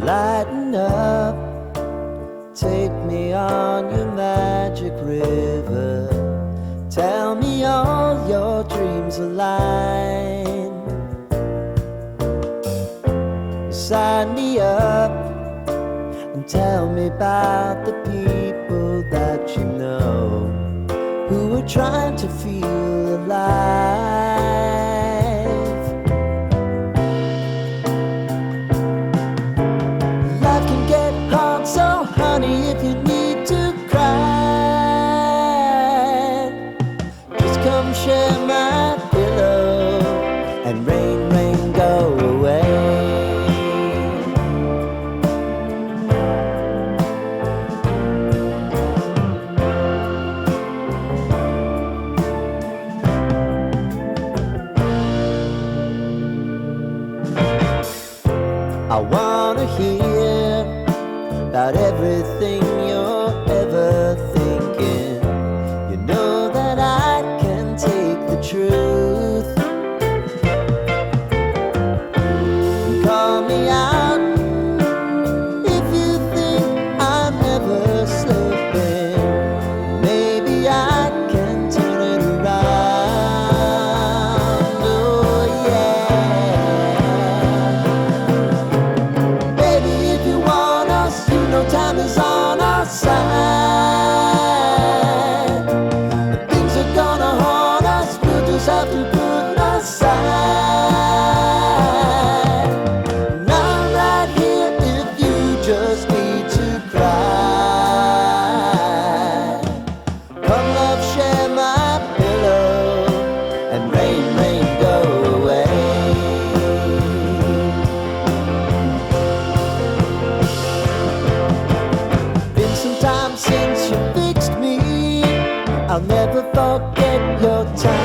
Lighten up, take me on your magic river. Tell me all your dreams align. Sign me up and tell me about the people that you know who are trying to feel alive. Life can get hard, so honey, if you need to cry, just come share my pillow and rain, rain, go away. I wanna hear about everything you're ever thinking. You know that I can take the truth. Call me out if you think I'm never slipping. Maybe I can turn it around. Oh yeah. Baby, if you want us, you know time is on our side. If things are gonna haunt us, we'll just have to put aside. And I'm right here if you just need to cry. Come love, share my pillow and rain, rain, go away. Been some time since you fixed me. I'll never forget your time.